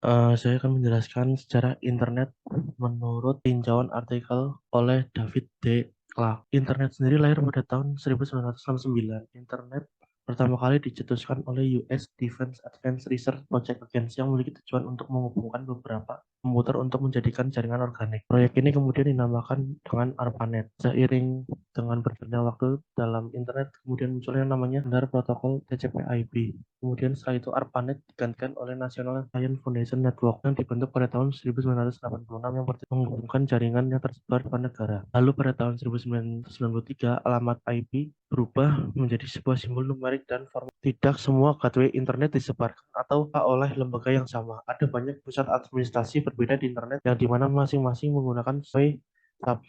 Saya akan menjelaskan sejarah internet menurut tinjauan artikel oleh David D. Clark. Internet sendiri lahir pada tahun 1969. Internet pertama kali dicetuskan oleh US Defense Advanced Research Project Agency yang memiliki tujuan untuk menghubungkan beberapa komputer untuk menjadikan jaringan organik. Proyek ini kemudian dinamakan dengan ARPANET. Seiring dengan berjalannya waktu dalam internet, kemudian muncul yang namanya standar protokol TCP/IP. Kemudian setelah itu ARPANET digantikan oleh National Science Foundation Network yang dibentuk pada tahun 1986 yang menghubungkan jaringan yang tersebar pada negara. Lalu pada tahun 1993 alamat IP berubah menjadi sebuah simbol numerik dan format. Tidak semua gateway internet disebarkan atau oleh lembaga yang sama. Ada banyak pusat administrasi berbeda di internet yang dimana masing-masing menggunakan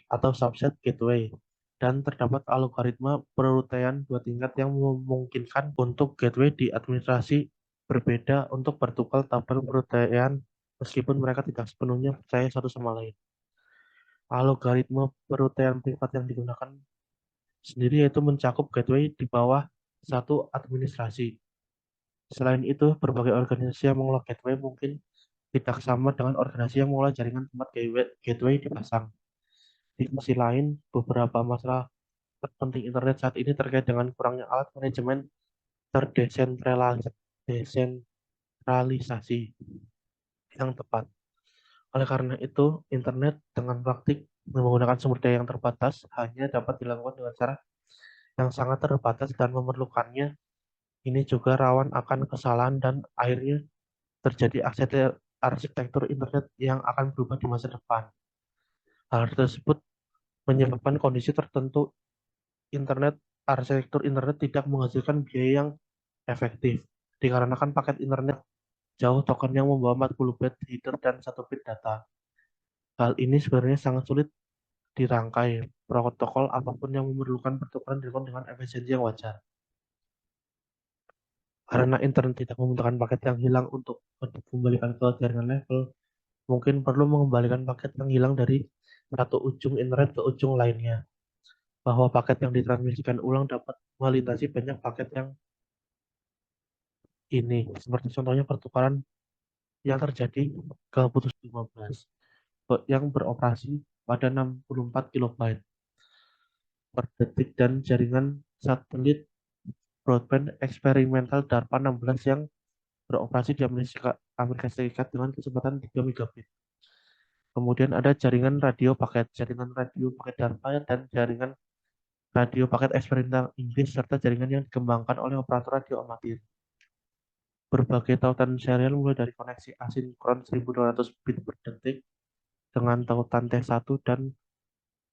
atau subset gateway dan terdapat algoritma perurutian dua tingkat yang memungkinkan untuk gateway di administrasi berbeda untuk bertukar tabel perurutian meskipun mereka tidak sepenuhnya percaya satu sama lain. Algoritma perurutian privat yang digunakan sendiri yaitu mencakup gateway di bawah satu administrasi. Selain itu, berbagai organisasi yang mengelola gateway mungkin tidak sama dengan organisasi yang mengelola jaringan tempat gateway dipasang. Di sisi lain, beberapa masalah terpenting internet saat ini terkait dengan kurangnya alat manajemen terdesentralisasi yang tepat. Oleh karena itu, internet dengan praktik menggunakan sumber daya yang terbatas hanya dapat dilakukan dengan cara yang sangat terbatas dan memerlukannya. Ini juga rawan akan kesalahan dan akhirnya terjadi arsitektur internet yang akan berubah di masa depan. Hal tersebut menyebabkan kondisi tertentu internet arsitektur internet tidak menghasilkan biaya yang efektif. Dikarenakan paket internet jauh token yang membawa 40 bit header dan 1 bit data. Hal ini sebenarnya sangat sulit dirangkai. Protokol apapun yang memerlukan pertukaran dilakukan dengan efisiensi yang wajar. Karena internet tidak membutuhkan paket yang hilang untuk kembalikan ke jaringan level, mungkin perlu mengembalikan paket yang hilang dari satu ujung internet ke ujung lainnya. Bahwa paket yang ditransmisikan ulang dapat melintasi banyak paket yang ini, seperti contohnya pertukaran yang terjadi ke putus 15 yang beroperasi pada 64 kilobyte per detik dan jaringan satelit broadband eksperimental DARPA 16 yang beroperasi di Amerika Serikat dengan kecepatan 3 megabit. Kemudian ada jaringan radio paket DARPA dan jaringan radio paket eksperimental Inggris serta jaringan yang dikembangkan oleh operator radio amatir. Berbagai tautan serial mulai dari koneksi asinkron 1200 bit per detik dengan tautan T1 dan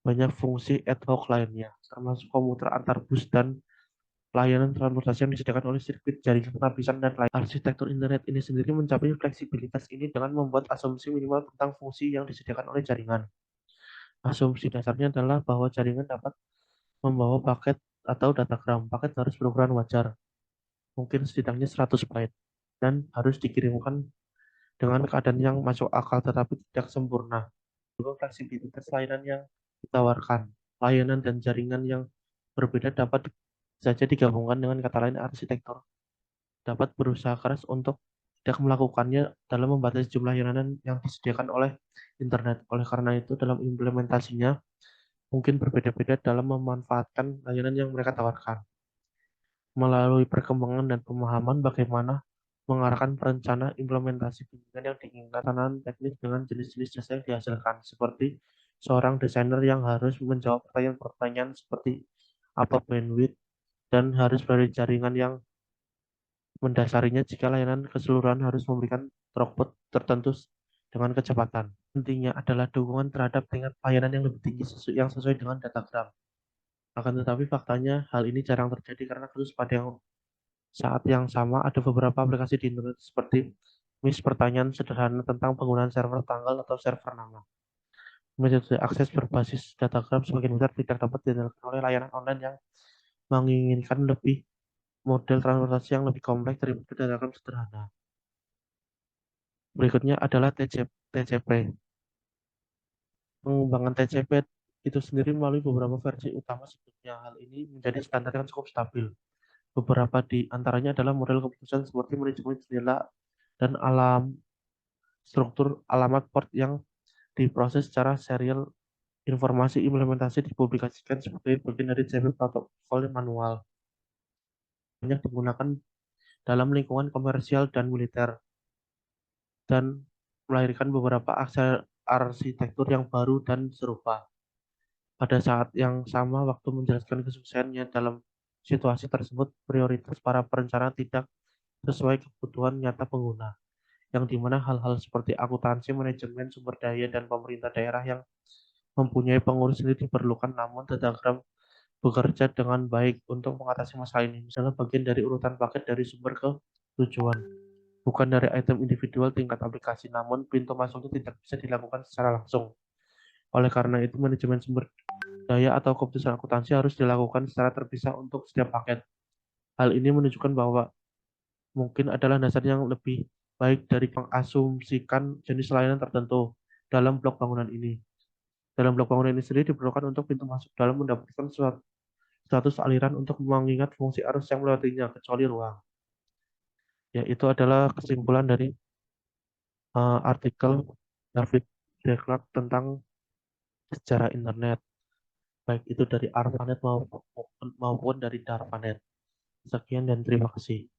banyak fungsi ad hoc lainnya, termasuk komuter antar bus dan layanan transportasi yang disediakan oleh sirkuit jaringan penapisan dan lain. Arsitektur internet ini sendiri mencapai fleksibilitas ini dengan membuat asumsi minimal tentang fungsi yang disediakan oleh jaringan. Asumsi dasarnya adalah bahwa jaringan dapat membawa paket atau datagram. Paket harus berukuran wajar, mungkin setidaknya 100 byte, dan harus dikirimkan dengan keadaan yang masuk akal tetapi tidak sempurna. Juga fleksibilitas layanan yang ditawarkan. Layanan dan jaringan yang berbeda dapat saja digabungkan dengan kata lain arsitektur dapat berusaha keras untuk tidak melakukannya dalam membatasi jumlah layanan yang disediakan oleh internet. Oleh karena itu, dalam implementasinya mungkin berbeda-beda dalam memanfaatkan layanan yang mereka tawarkan. Melalui perkembangan dan pemahaman bagaimana mengarahkan perencana implementasi bimbingan yang diinginkan tanaman teknis dengan jenis-jenis jasa yang dihasilkan, seperti seorang desainer yang harus menjawab pertanyaan-pertanyaan seperti apa bandwidth dan harus dari jaringan yang mendasarinya jika layanan keseluruhan harus memberikan throughput tertentu dengan kecepatan. Intinya adalah dukungan terhadap tingkat layanan yang lebih tinggi yang sesuai dengan datagram. Akan tetapi faktanya hal ini jarang terjadi karena kasus pada saat yang sama ada beberapa aplikasi di internet seperti pertanyaan sederhana tentang penggunaan server tanggal atau server nama. Metode akses berbasis datagram sebagian besar tidak dapat diandalkan oleh layanan online yang menginginkan lebih model transportasi yang lebih kompleks daripada datagram sederhana. Berikutnya adalah TCP. Pengembangan TCP itu sendiri melalui beberapa versi utama sebelumnya. Hal ini menjadi standar yang cukup stabil. Beberapa di antaranya adalah model keputusan seperti manajemen jendela dan alam struktur alamat port yang diproses secara serial. Informasi implementasi dipublikasikan sebagai bagian dari CP protokol manual, banyak digunakan dalam lingkungan komersial dan militer, dan melahirkan beberapa arsitektur yang baru dan serupa. Pada saat yang sama, waktu menjelaskan kesuksesannya dalam situasi tersebut, prioritas para perencana tidak sesuai kebutuhan nyata pengguna, yang dimana hal-hal seperti akuntansi, manajemen sumber daya, dan pemerintah daerah yang mempunyai pengurus sendiri diperlukan, namun Datagram bekerja dengan baik untuk mengatasi masalah ini. Misalnya bagian dari urutan paket dari sumber ke tujuan, bukan dari item individual tingkat aplikasi, namun pintu masuknya tidak bisa dilakukan secara langsung. Oleh karena itu, manajemen sumber daya atau keputusan akuntansi harus dilakukan secara terpisah untuk setiap paket. Hal ini menunjukkan bahwa mungkin adalah dasar yang lebih baik dari mengasumsikan jenis layanan tertentu dalam blok bangunan ini. Dalam blok bangunan ini sendiri diperlukan untuk pintu masuk dalam mendapatkan suatu status aliran untuk mengingat fungsi arus yang melewatinya, kecuali ruang. Ya, itu adalah kesimpulan dari artikel David De Klerk tentang sejarah internet, baik itu dari ARPANET maupun dari DARPANET. Sekian dan terima kasih.